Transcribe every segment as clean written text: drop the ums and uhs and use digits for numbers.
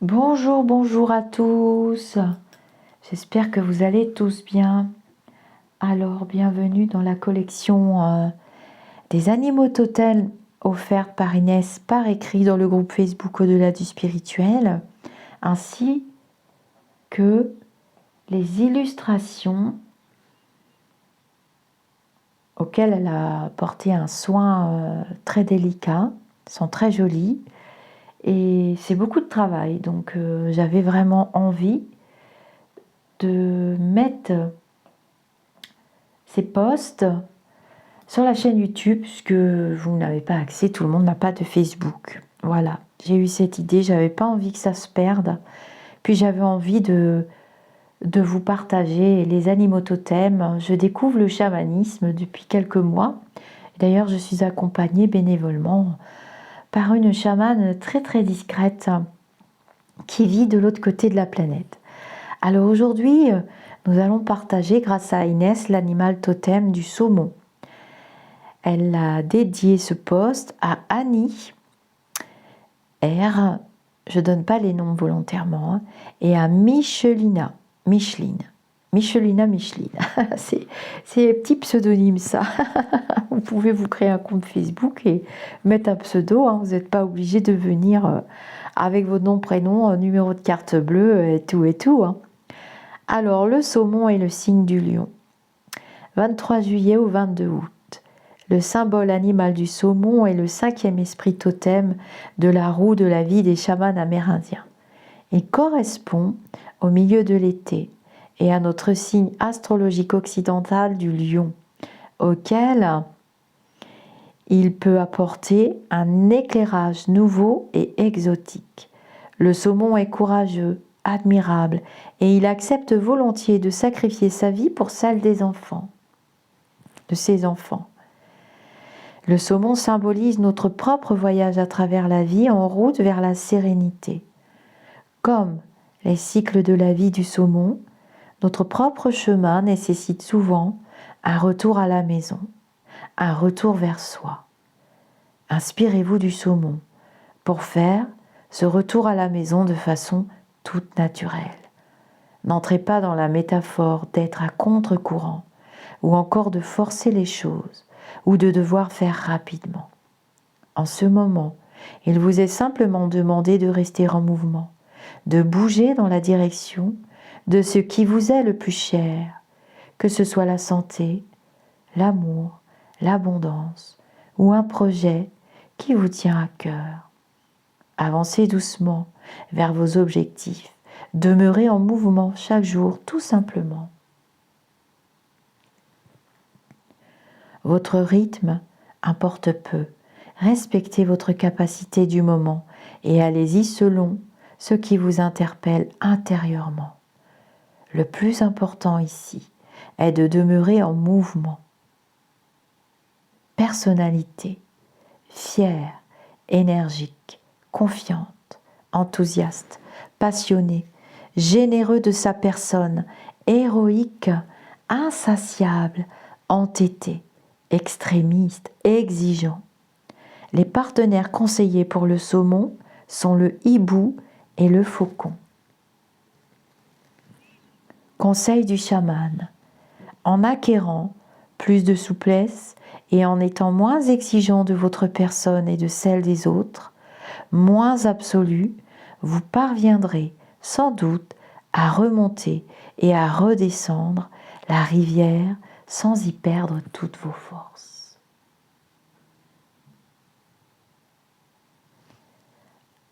Bonjour, bonjour à tous. J'espère que vous allez tous bien. Alors, bienvenue dans la collection des animaux totems offerte par Inès par écrit dans le groupe Facebook Au-delà du spirituel, ainsi que les illustrations auxquelles elle a porté un soin très délicat. Elles sont très jolies et c'est beaucoup de travail, donc j'avais vraiment envie de mettre ces posts sur la chaîne YouTube, puisque vous n'avez pas accès, tout le monde n'a pas de Facebook. Voilà, j'ai eu cette idée, j'avais pas envie que ça se perde. Puis j'avais envie de vous partager les animaux totems. Je découvre le chamanisme depuis quelques mois. D'ailleurs, je suis accompagnée bénévolement par une chamane très très discrète qui vit de l'autre côté de la planète. Alors aujourd'hui, nous allons partager grâce à Inès l'animal totem du saumon. Elle a dédié ce post à Annie R, je donne pas les noms volontairement, hein, et à Micheline. C'est petit pseudonyme ça. Vous pouvez vous créer un compte Facebook et mettre un pseudo, hein. Vous n'êtes pas obligé de venir avec votre nom, prénom, numéro de carte bleue et tout, hein. Alors le saumon est le signe du lion. 23 juillet au 22 août. Le symbole animal du saumon est le 5e esprit totem de la roue de la vie des chamans amérindiens. Il correspond au milieu de l'été et à notre signe astrologique occidental du lion, auquel il peut apporter un éclairage nouveau et exotique. Le saumon est courageux, admirable, et il accepte volontiers de sacrifier sa vie pour celle des enfants, de ses enfants. Le saumon symbolise notre propre voyage à travers la vie en route vers la sérénité. Comme les cycles de la vie du saumon, notre propre chemin nécessite souvent un retour à la maison, un retour vers soi. Inspirez-vous du saumon pour faire ce retour à la maison de façon toute naturelle. N'entrez pas dans la métaphore d'être à contre-courant ou encore de forcer les choses ou de devoir faire rapidement. En ce moment, il vous est simplement demandé de rester en mouvement, de bouger dans la direction de ce qui vous est le plus cher, que ce soit la santé, l'amour, l'abondance ou un projet qui vous tient à cœur. Avancez doucement vers vos objectifs, demeurez en mouvement chaque jour tout simplement. Votre rythme importe peu. Respectez votre capacité du moment et allez-y selon ce qui vous interpelle intérieurement. Le plus important ici est de demeurer en mouvement. Personnalité, fière, énergique, confiante, enthousiaste, passionné, généreux de sa personne, héroïque, insatiable, entêté, extrémiste, exigeant. Les partenaires conseillés pour le saumon sont le hibou et le faucon. Conseil du chaman. En acquérant plus de souplesse et en étant moins exigeant de votre personne et de celle des autres, moins absolu, vous parviendrez sans doute à remonter et à redescendre la rivière sans y perdre toutes vos forces.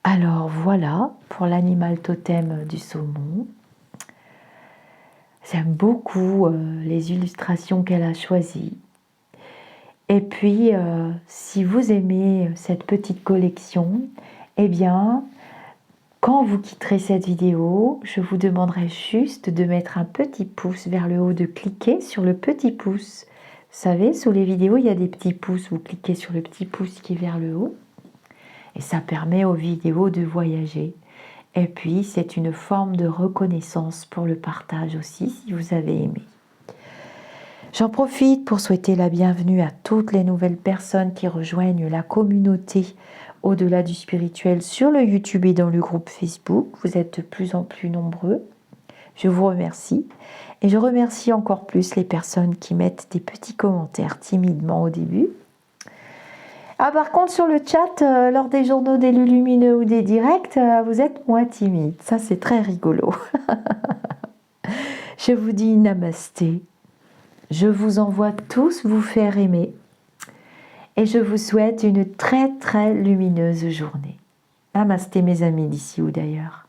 Alors voilà pour l'animal totem du saumon. J'aime beaucoup les illustrations qu'elle a choisies. Et puis, si vous aimez cette petite collection, eh bien, quand vous quitterez cette vidéo, je vous demanderai juste de mettre un petit pouce vers le haut, de cliquer sur le petit pouce. Vous savez, sous les vidéos, il y a des petits pouces. Vous cliquez sur le petit pouce qui est vers le haut. Et ça permet aux vidéos de voyager. Et puis, c'est une forme de reconnaissance pour le partage aussi, si vous avez aimé. J'en profite pour souhaiter la bienvenue à toutes les nouvelles personnes qui rejoignent la communauté au-delà du spirituel sur le YouTube et dans le groupe Facebook. Vous êtes de plus en plus nombreux. Je vous remercie. Et je remercie encore plus les personnes qui mettent des petits commentaires timidement au début. Ah, par contre, sur le chat, lors des journaux d'élus lumineux ou des directs, vous êtes moins timide. Ça, c'est très rigolo. Je vous dis namasté. Je vous envoie tous vous faire aimer. Et je vous souhaite une très, très lumineuse journée. Namasté, mes amis d'ici ou d'ailleurs.